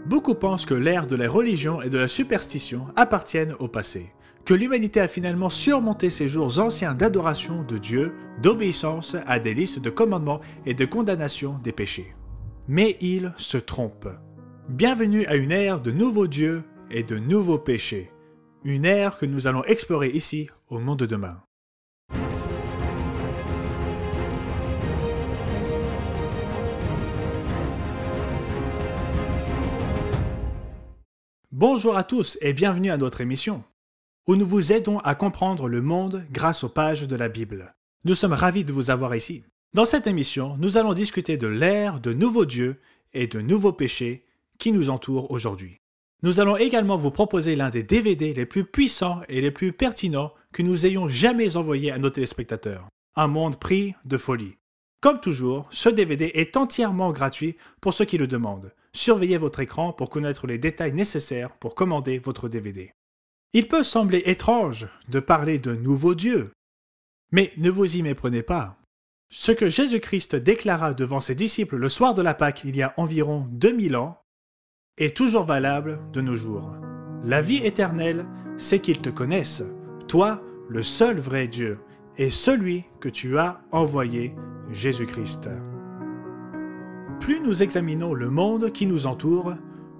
Beaucoup pensent que l'ère de la religion et de la superstition appartiennent au passé, que l'humanité a finalement surmonté ces jours anciens d'adoration de Dieu, d'obéissance à des listes de commandements et de condamnation des péchés. Mais ils se trompent. Bienvenue à une ère de nouveaux dieux et de nouveaux péchés. Une ère que nous allons explorer ici au monde de demain. Bonjour à tous et bienvenue à notre émission, où nous vous aidons à comprendre le monde grâce aux pages de la Bible. Nous sommes ravis de vous avoir ici. Dans cette émission, nous allons discuter de l'ère de nouveaux dieux et de nouveaux péchés qui nous entourent aujourd'hui. Nous allons également vous proposer l'un des DVD les plus puissants et les plus pertinents que nous ayons jamais envoyés à nos téléspectateurs. Un monde pris de folie. Comme toujours, ce DVD est entièrement gratuit pour ceux qui le demandent. Surveillez votre écran pour connaître les détails nécessaires pour commander votre DVD. Il peut sembler étrange de parler de nouveaux dieux, mais ne vous y méprenez pas. Ce que Jésus-Christ déclara devant ses disciples le soir de la Pâque il y a environ 2000 ans est toujours valable de nos jours. La vie éternelle, c'est qu'ils te connaissent, toi, le seul vrai Dieu, et celui que tu as envoyé, Jésus-Christ. Plus nous examinons le monde qui nous entoure,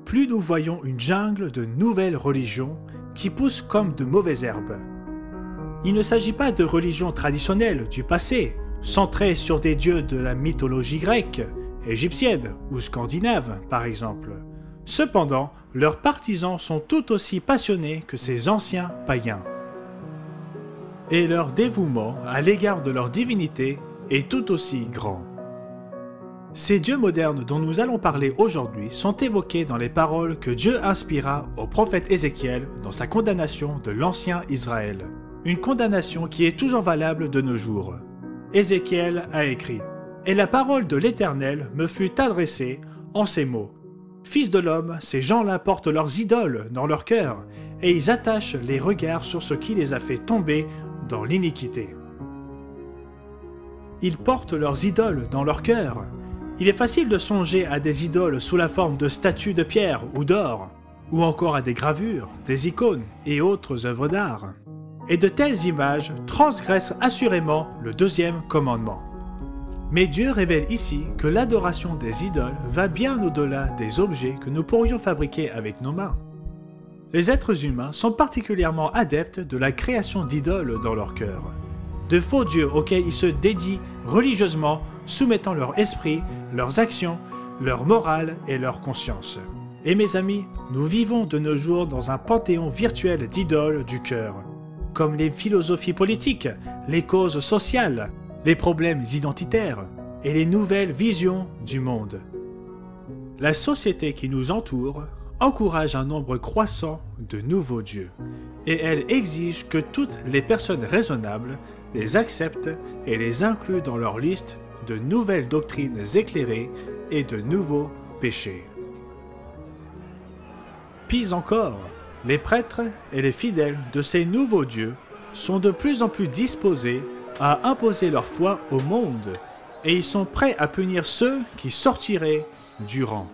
plus nous voyons une jungle de nouvelles religions qui poussent comme de mauvaises herbes. Il ne s'agit pas de religions traditionnelles du passé, centrées sur des dieux de la mythologie grecque, égyptienne ou scandinave par exemple. Cependant, leurs partisans sont tout aussi passionnés que ces anciens païens. Et leur dévouement à l'égard de leur divinité est tout aussi grand. Ces dieux modernes dont nous allons parler aujourd'hui sont évoqués dans les paroles que Dieu inspira au prophète Ézéchiel dans sa condamnation de l'ancien Israël. Une condamnation qui est toujours valable de nos jours. Ézéchiel a écrit « Et la parole de l'Éternel me fut adressée en ces mots. Fils de l'homme, ces gens-là portent leurs idoles dans leur cœur, et ils attachent les regards sur ce qui les a fait tomber dans l'iniquité. Ils portent leurs idoles dans leur cœur. Il est facile de songer à des idoles sous la forme de statues de pierre ou d'or, ou encore à des gravures, des icônes et autres œuvres d'art. Et de telles images transgressent assurément le deuxième commandement. Mais Dieu révèle ici que l'adoration des idoles va bien au-delà des objets que nous pourrions fabriquer avec nos mains. Les êtres humains sont particulièrement adeptes de la création d'idoles dans leur cœur. De faux dieux auxquels ils se dédient religieusement, soumettant leur esprit, leurs actions, leur morale et leur conscience. Et mes amis, nous vivons de nos jours dans un panthéon virtuel d'idoles du cœur, comme les philosophies politiques, les causes sociales, les problèmes identitaires et les nouvelles visions du monde. La société qui nous entoure encourage un nombre croissant de nouveaux dieux, et elle exige que toutes les personnes raisonnables les acceptent et les incluent dans leur liste de nouvelles doctrines éclairées et de nouveaux péchés. Pis encore, les prêtres et les fidèles de ces nouveaux dieux sont de plus en plus disposés à imposer leur foi au monde, et ils sont prêts à punir ceux qui sortiraient du rang.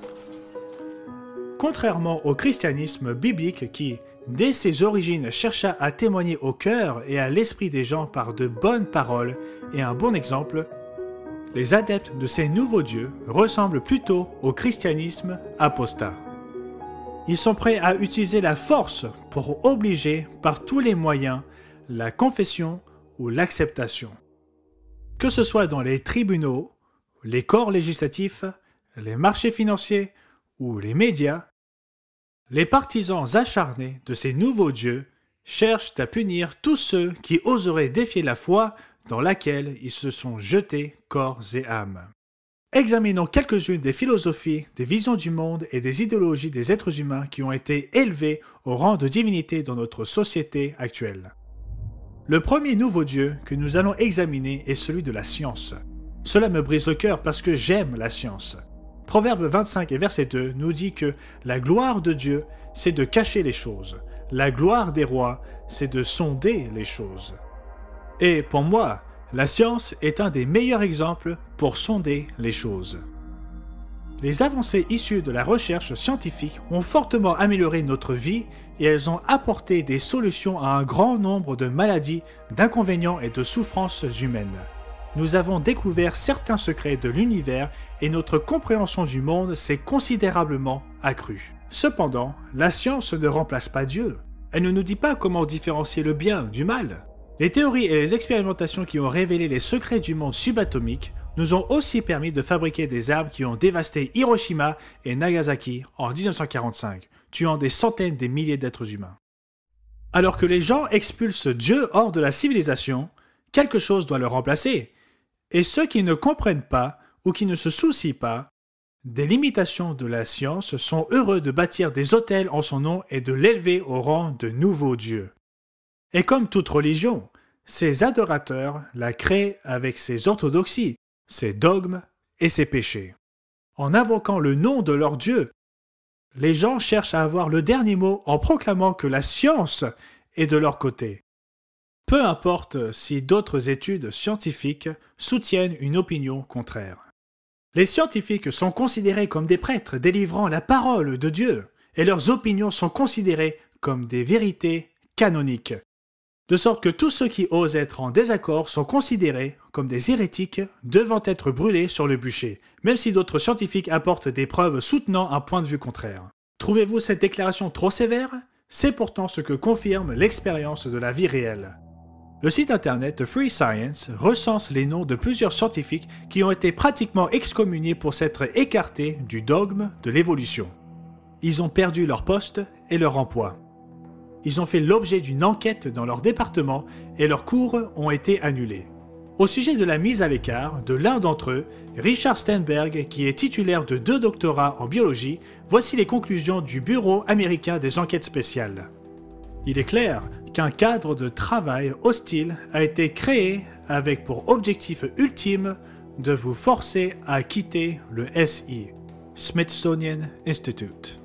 Contrairement au christianisme biblique qui, dès ses origines, chercha à témoigner au cœur et à l'esprit des gens par de bonnes paroles et un bon exemple, les adeptes de ces nouveaux dieux ressemblent plutôt au christianisme apostat. Ils sont prêts à utiliser la force pour obliger par tous les moyens la confession ou l'acceptation. Que ce soit dans les tribunaux, les corps législatifs, les marchés financiers ou les médias, les partisans acharnés de ces nouveaux dieux cherchent à punir tous ceux qui oseraient défier la foi dans laquelle ils se sont jetés corps et âme. Examinons quelques-unes des philosophies, des visions du monde et des idéologies des êtres humains qui ont été élevés au rang de divinité dans notre société actuelle. Le premier nouveau dieu que nous allons examiner est celui de la science. Cela me brise le cœur parce que j'aime la science. Proverbe 25 et verset 2 nous dit que la gloire de Dieu, c'est de cacher les choses. La gloire des rois, c'est de sonder les choses. Et pour moi, la science est un des meilleurs exemples pour sonder les choses. Les avancées issues de la recherche scientifique ont fortement amélioré notre vie et elles ont apporté des solutions à un grand nombre de maladies, d'inconvénients et de souffrances humaines. Nous avons découvert certains secrets de l'univers et notre compréhension du monde s'est considérablement accrue. Cependant, la science ne remplace pas Dieu. Elle ne nous dit pas comment différencier le bien du mal. Les théories et les expérimentations qui ont révélé les secrets du monde subatomique nous ont aussi permis de fabriquer des armes qui ont dévasté Hiroshima et Nagasaki en 1945, tuant des centaines de milliers d'êtres humains. Alors que les gens expulsent Dieu hors de la civilisation, quelque chose doit le remplacer. Et ceux qui ne comprennent pas ou qui ne se soucient pas des limitations de la science sont heureux de bâtir des autels en son nom et de l'élever au rang de nouveau Dieu. Et comme toute religion, ses adorateurs la créent avec ses orthodoxies, ses dogmes et ses péchés. En invoquant le nom de leur Dieu, les gens cherchent à avoir le dernier mot en proclamant que la science est de leur côté. Peu importe si d'autres études scientifiques soutiennent une opinion contraire. Les scientifiques sont considérés comme des prêtres délivrant la parole de Dieu, et leurs opinions sont considérées comme des vérités canoniques. De sorte que tous ceux qui osent être en désaccord sont considérés comme des hérétiques devant être brûlés sur le bûcher, même si d'autres scientifiques apportent des preuves soutenant un point de vue contraire. Trouvez-vous cette déclaration trop sévère? C'est pourtant ce que confirme l'expérience de la vie réelle. Le site internet Free Science recense les noms de plusieurs scientifiques qui ont été pratiquement excommuniés pour s'être écartés du dogme de l'évolution. Ils ont perdu leur poste et leur emploi. Ils ont fait l'objet d'une enquête dans leur département et leurs cours ont été annulés. Au sujet de la mise à l'écart de l'un d'entre eux, Richard Steinberg, qui est titulaire de 2 doctorats en biologie, voici les conclusions du Bureau américain des enquêtes spéciales. Il est clair qu'un cadre de travail hostile a été créé avec pour objectif ultime de vous forcer à quitter le SI, Smithsonian Institute.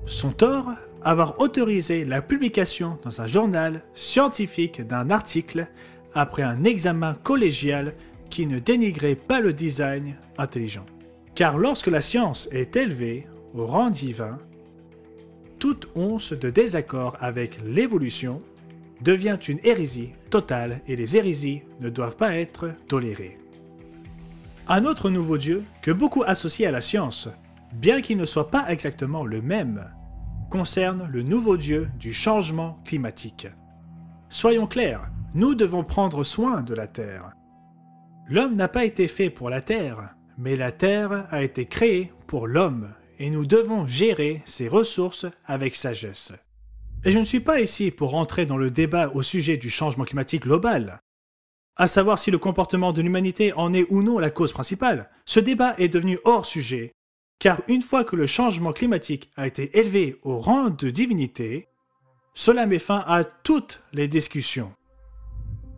Son tort, avoir autorisé la publication dans un journal scientifique d'un article après un examen collégial qui ne dénigrait pas le design intelligent. Car lorsque la science est élevée au rang divin, toute once de désaccord avec l'évolution devient une hérésie totale et les hérésies ne doivent pas être tolérées. Un autre nouveau Dieu que beaucoup associent à la science, bien qu'il ne soit pas exactement le même, concerne le nouveau Dieu du changement climatique. Soyons clairs, nous devons prendre soin de la Terre. L'homme n'a pas été fait pour la Terre, mais la Terre a été créée pour l'homme, et nous devons gérer ses ressources avec sagesse. Et je ne suis pas ici pour entrer dans le débat au sujet du changement climatique global, à savoir si le comportement de l'humanité en est ou non la cause principale. Ce débat est devenu hors sujet, car une fois que le changement climatique a été élevé au rang de divinité, cela met fin à toutes les discussions.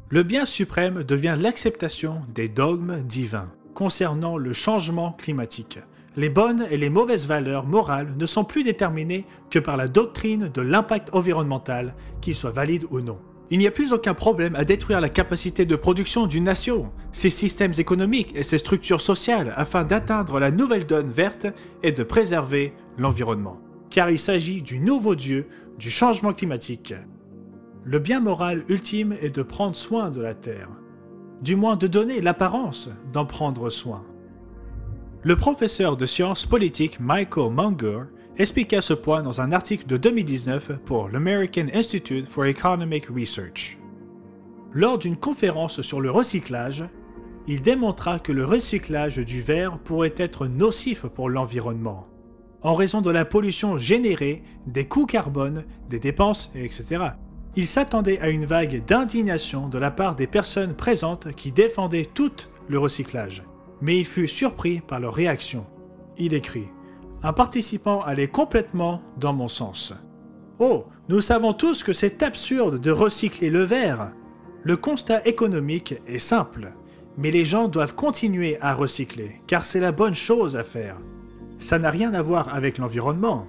Le bien suprême devient l'acceptation des dogmes divins concernant le changement climatique. Les bonnes et les mauvaises valeurs morales ne sont plus déterminées que par la doctrine de l'impact environnemental, qu'il soit valide ou non. Il n'y a plus aucun problème à détruire la capacité de production d'une nation, ses systèmes économiques et ses structures sociales afin d'atteindre la nouvelle donne verte et de préserver l'environnement. Car il s'agit du nouveau Dieu du changement climatique. Le bien moral ultime est de prendre soin de la Terre, du moins de donner l'apparence d'en prendre soin. Le professeur de sciences politiques Michael Munger expliqua ce point dans un article de 2019 pour l'American Institute for Economic Research. Lors d'une conférence sur le recyclage, il démontra que le recyclage du verre pourrait être nocif pour l'environnement, en raison de la pollution générée, des coûts carbone, des dépenses, etc. Il s'attendait à une vague d'indignation de la part des personnes présentes qui défendaient tout le recyclage, mais il fut surpris par leur réaction. Il écrit « Un participant allait complètement dans mon sens. Oh, nous savons tous que c'est absurde de recycler le verre. Le constat économique est simple, mais les gens doivent continuer à recycler, car c'est la bonne chose à faire. Ça n'a rien à voir avec l'environnement.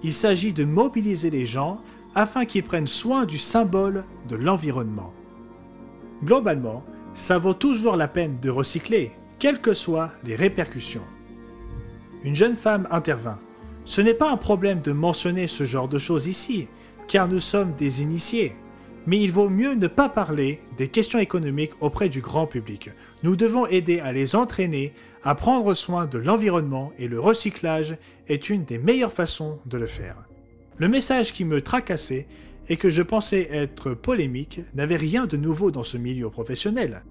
Il s'agit de mobiliser les gens afin qu'ils prennent soin du symbole de l'environnement. Globalement, ça vaut toujours la peine de recycler, quelles que soient les répercussions. Une jeune femme intervint. Ce n'est pas un problème de mentionner ce genre de choses ici, car nous sommes des initiés. Mais il vaut mieux ne pas parler des questions économiques auprès du grand public. Nous devons aider à les entraîner à prendre soin de l'environnement et le recyclage est une des meilleures façons de le faire. Le message qui me tracassait et que je pensais être polémique n'avait rien de nouveau dans ce milieu professionnel.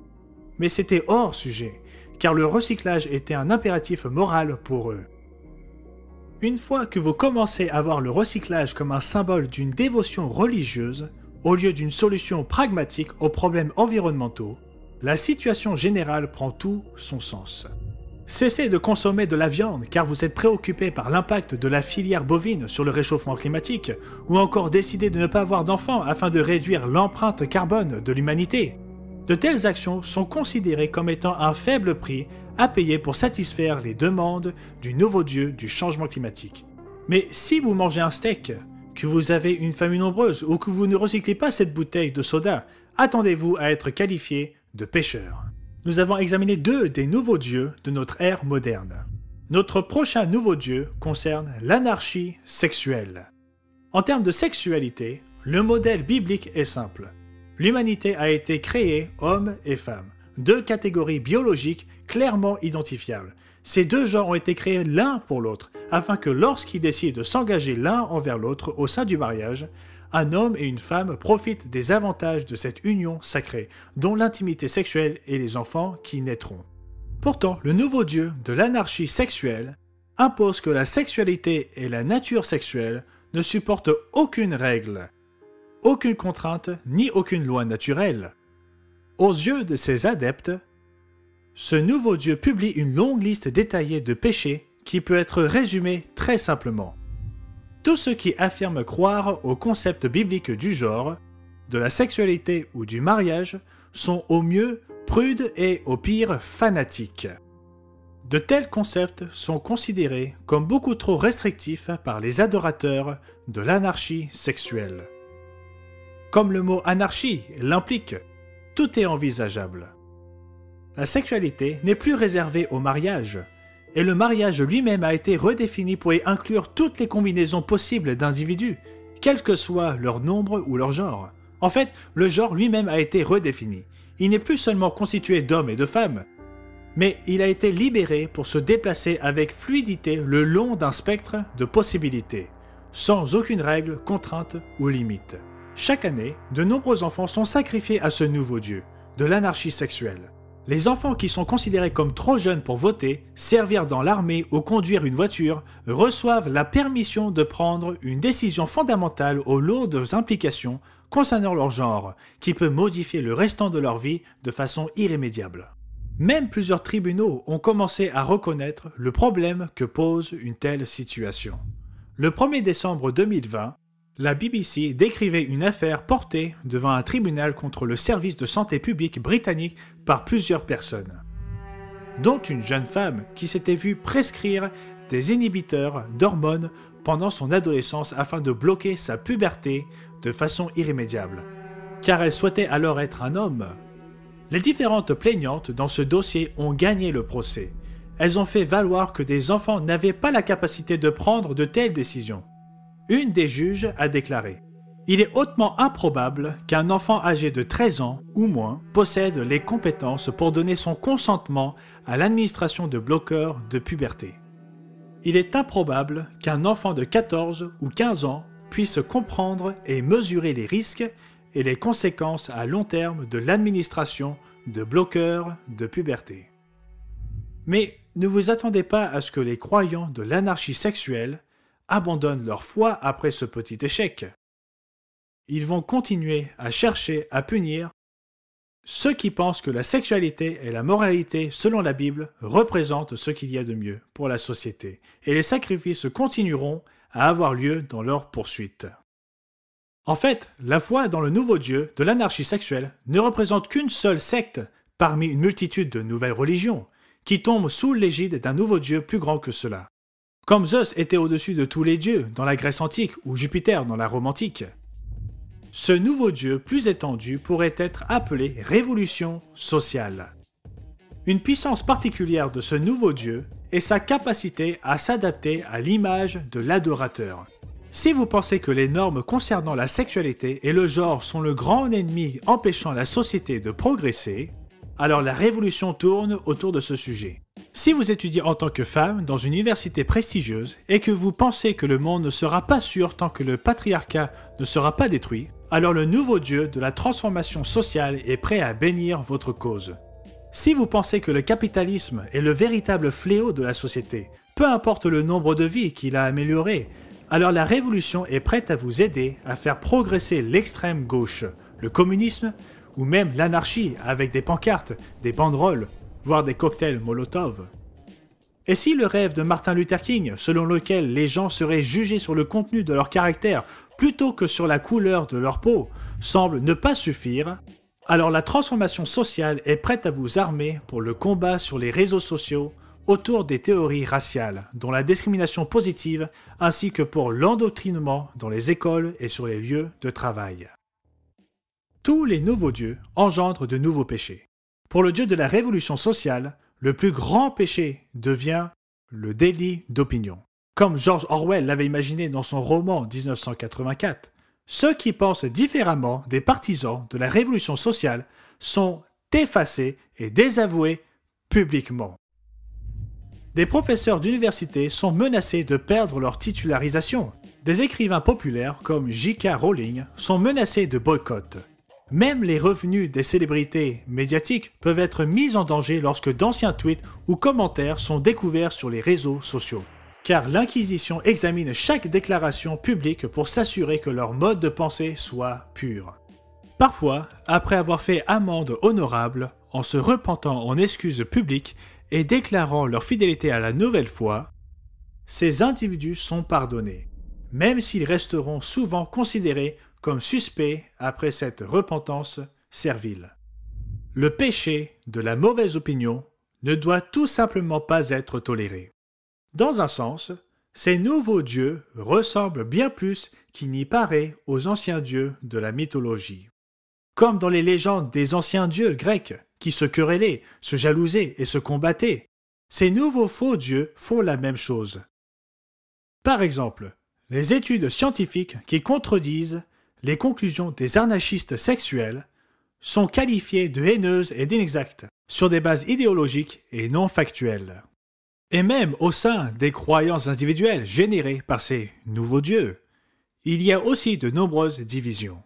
Mais c'était hors sujet, car le recyclage était un impératif moral pour eux. Une fois que vous commencez à voir le recyclage comme un symbole d'une dévotion religieuse, au lieu d'une solution pragmatique aux problèmes environnementaux, la situation générale prend tout son sens. Cessez de consommer de la viande car vous êtes préoccupé par l'impact de la filière bovine sur le réchauffement climatique, ou encore décidez de ne pas avoir d'enfants afin de réduire l'empreinte carbone de l'humanité. De telles actions sont considérées comme étant un faible prix à payer pour satisfaire les demandes du nouveau dieu du changement climatique. Mais si vous mangez un steak, que vous avez une famille nombreuse ou que vous ne recyclez pas cette bouteille de soda, attendez-vous à être qualifié de pécheur. Nous avons examiné 2 des nouveaux dieux de notre ère moderne. Notre prochain nouveau dieu concerne l'anarchie sexuelle. En termes de sexualité, le modèle biblique est simple. L'humanité a été créée hommes et femmes, 2 catégories biologiques clairement identifiables. Ces 2 genres ont été créés l'un pour l'autre, afin que lorsqu'ils décident de s'engager l'un envers l'autre au sein du mariage, un homme et une femme profitent des avantages de cette union sacrée, dont l'intimité sexuelle et les enfants qui naîtront. Pourtant, le nouveau dieu de l'anarchie sexuelle impose que la sexualité et la nature sexuelle ne supportent aucune règle, aucune contrainte ni aucune loi naturelle. Aux yeux de ses adeptes, ce nouveau dieu publie une longue liste détaillée de péchés qui peut être résumée très simplement. Tous ceux qui affirment croire au concept biblique du genre, de la sexualité ou du mariage sont au mieux prudes et au pire fanatiques. De tels concepts sont considérés comme beaucoup trop restrictifs par les adorateurs de l'anarchie sexuelle. Comme le mot anarchie l'implique, tout est envisageable. La sexualité n'est plus réservée au mariage, et le mariage lui-même a été redéfini pour y inclure toutes les combinaisons possibles d'individus, quel que soit leur nombre ou leur genre. En fait, le genre lui-même a été redéfini. Il n'est plus seulement constitué d'hommes et de femmes, mais il a été libéré pour se déplacer avec fluidité le long d'un spectre de possibilités, sans aucune règle, contrainte ou limite. Chaque année, de nombreux enfants sont sacrifiés à ce nouveau dieu, de l'anarchie sexuelle. Les enfants qui sont considérés comme trop jeunes pour voter, servir dans l'armée ou conduire une voiture reçoivent la permission de prendre une décision fondamentale aux lourdes implications concernant leur genre, qui peut modifier le restant de leur vie de façon irrémédiable. Même plusieurs tribunaux ont commencé à reconnaître le problème que pose une telle situation. Le 1er décembre 2020, la BBC décrivait une affaire portée devant un tribunal contre le service de santé publique britannique par plusieurs personnes, dont une jeune femme qui s'était vue prescrire des inhibiteurs d'hormones pendant son adolescence afin de bloquer sa puberté de façon irrémédiable, car elle souhaitait alors être un homme. Les différentes plaignantes dans ce dossier ont gagné le procès. Elles ont fait valoir que des enfants n'avaient pas la capacité de prendre de telles décisions. Une des juges a déclaré « Il est hautement improbable qu'un enfant âgé de 13 ans ou moins possède les compétences pour donner son consentement à l'administration de bloqueurs de puberté. Il est improbable qu'un enfant de 14 ou 15 ans puisse comprendre et mesurer les risques et les conséquences à long terme de l'administration de bloqueurs de puberté. » Mais ne vous attendez pas à ce que les croyants de l'anarchie sexuelle abandonnent leur foi après ce petit échec. Ils vont continuer à chercher à punir ceux qui pensent que la sexualité et la moralité, selon la Bible, représentent ce qu'il y a de mieux pour la société, et les sacrifices continueront à avoir lieu dans leur poursuite. En fait, la foi dans le nouveau Dieu de l'anarchie sexuelle ne représente qu'une seule secte parmi une multitude de nouvelles religions, qui tombent sous l'égide d'un nouveau Dieu plus grand que cela. Comme Zeus était au-dessus de tous les dieux dans la Grèce antique ou Jupiter dans la Rome antique. Ce nouveau dieu plus étendu pourrait être appelé révolution sociale. Une puissance particulière de ce nouveau Dieu est sa capacité à s'adapter à l'image de l'adorateur. Si vous pensez que les normes concernant la sexualité et le genre sont le grand ennemi empêchant la société de progresser, alors la révolution tourne autour de ce sujet. Si vous étudiez en tant que femme dans une université prestigieuse et que vous pensez que le monde ne sera pas sûr tant que le patriarcat ne sera pas détruit, alors le nouveau Dieu de la transformation sociale est prêt à bénir votre cause. Si vous pensez que le capitalisme est le véritable fléau de la société, peu importe le nombre de vies qu'il a amélioré, alors la révolution est prête à vous aider à faire progresser l'extrême gauche, le communisme ou même l'anarchie avec des pancartes, des banderoles, voire des cocktails Molotov. Et si le rêve de Martin Luther King, selon lequel les gens seraient jugés sur le contenu de leur caractère plutôt que sur la couleur de leur peau, semble ne pas suffire, alors la transformation sociale est prête à vous armer pour le combat sur les réseaux sociaux autour des théories raciales, dont la discrimination positive, ainsi que pour l'endoctrinement dans les écoles et sur les lieux de travail. Tous les nouveaux dieux engendrent de nouveaux péchés. Pour le Dieu de la révolution sociale, le plus grand péché devient le délit d'opinion. Comme George Orwell l'avait imaginé dans son roman 1984, ceux qui pensent différemment des partisans de la révolution sociale sont effacés et désavoués publiquement. Des professeurs d'université sont menacés de perdre leur titularisation. Des écrivains populaires comme J.K. Rowling sont menacés de boycott. Même les revenus des célébrités médiatiques peuvent être mis en danger lorsque d'anciens tweets ou commentaires sont découverts sur les réseaux sociaux. Car l'Inquisition examine chaque déclaration publique pour s'assurer que leur mode de pensée soit pur. Parfois, après avoir fait amende honorable, en se repentant en excuses publiques et déclarant leur fidélité à la nouvelle foi, ces individus sont pardonnés, même s'ils resteront souvent considérés comme suspects après cette repentance servile. Le péché de la mauvaise opinion ne doit tout simplement pas être toléré. Dans un sens, ces nouveaux dieux ressemblent bien plus qu'il n'y paraît aux anciens dieux de la mythologie. Comme dans les légendes des anciens dieux grecs, qui se querellaient, se jalousaient et se combattaient, ces nouveaux faux dieux font la même chose. Par exemple, les études scientifiques qui contredisent les conclusions des anarchistes sexuels sont qualifiées de haineuses et d'inexactes, sur des bases idéologiques et non factuelles. Et même au sein des croyances individuelles générées par ces nouveaux dieux, il y a aussi de nombreuses divisions.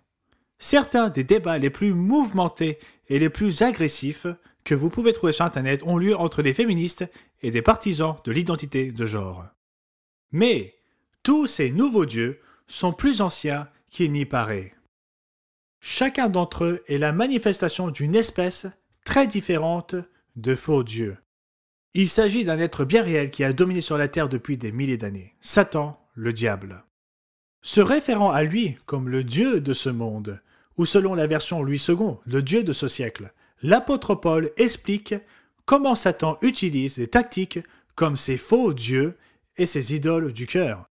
Certains des débats les plus mouvementés et les plus agressifs que vous pouvez trouver sur Internet ont lieu entre des féministes et des partisans de l'identité de genre. Mais tous ces nouveaux dieux sont plus anciens qu'il n'y paraît. Chacun d'entre eux est la manifestation d'une espèce très différente de faux dieux. Il s'agit d'un être bien réel qui a dominé sur la terre depuis des milliers d'années, Satan, le diable. Se référant à lui comme le dieu de ce monde, ou selon la version Louis II, le dieu de ce siècle, l'apôtre Paul explique comment Satan utilise des tactiques comme ses faux dieux et ses idoles du cœur,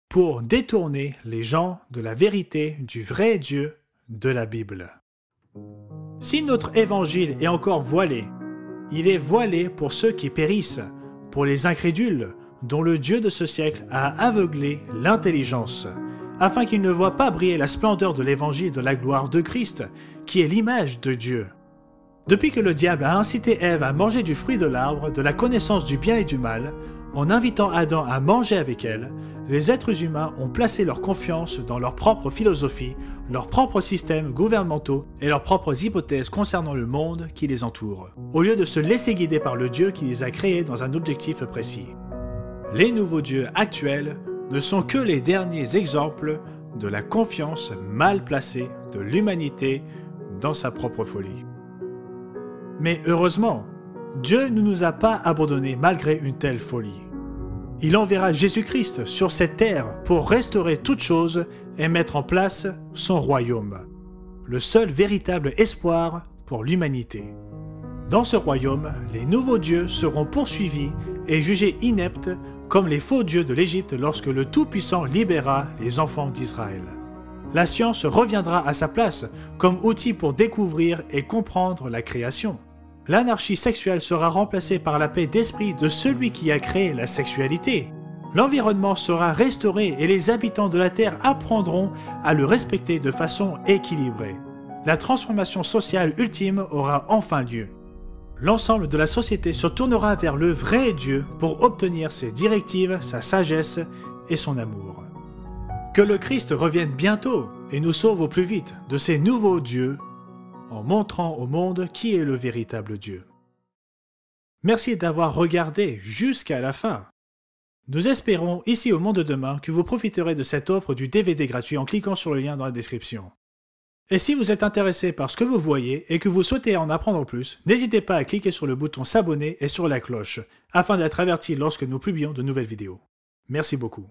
pour détourner les gens de la vérité du vrai Dieu de la Bible. Si notre évangile est encore voilé, il est voilé pour ceux qui périssent, pour les incrédules, dont le Dieu de ce siècle a aveuglé l'intelligence, afin qu'ils ne voient pas briller la splendeur de l'évangile de la gloire de Christ, qui est l'image de Dieu. Depuis que le diable a incité Ève à manger du fruit de l'arbre de la connaissance du bien et du mal, en invitant Adam à manger avec elle, les êtres humains ont placé leur confiance dans leur propre philosophie, leurs propres systèmes gouvernementaux et leurs propres hypothèses concernant le monde qui les entoure, au lieu de se laisser guider par le Dieu qui les a créés dans un objectif précis. Les nouveaux dieux actuels ne sont que les derniers exemples de la confiance mal placée de l'humanité dans sa propre folie. Mais heureusement, Dieu ne nous a pas abandonnés malgré une telle folie. Il enverra Jésus-Christ sur cette terre pour restaurer toutes choses et mettre en place son royaume, le seul véritable espoir pour l'humanité. Dans ce royaume, les nouveaux dieux seront poursuivis et jugés ineptes comme les faux dieux de l'Égypte lorsque le Tout-Puissant libéra les enfants d'Israël. La science reviendra à sa place comme outil pour découvrir et comprendre la création. L'anarchie sexuelle sera remplacée par la paix d'esprit de celui qui a créé la sexualité. L'environnement sera restauré et les habitants de la Terre apprendront à le respecter de façon équilibrée. La transformation sociale ultime aura enfin lieu. L'ensemble de la société se tournera vers le vrai Dieu pour obtenir ses directives, sa sagesse et son amour. Que le Christ revienne bientôt et nous sauve au plus vite de ces nouveaux dieux en montrant au monde qui est le véritable Dieu. Merci d'avoir regardé jusqu'à la fin. Nous espérons ici au Monde de Demain que vous profiterez de cette offre du DVD gratuit en cliquant sur le lien dans la description. Et si vous êtes intéressé par ce que vous voyez et que vous souhaitez en apprendre plus, n'hésitez pas à cliquer sur le bouton s'abonner et sur la cloche, afin d'être averti lorsque nous publions de nouvelles vidéos. Merci beaucoup.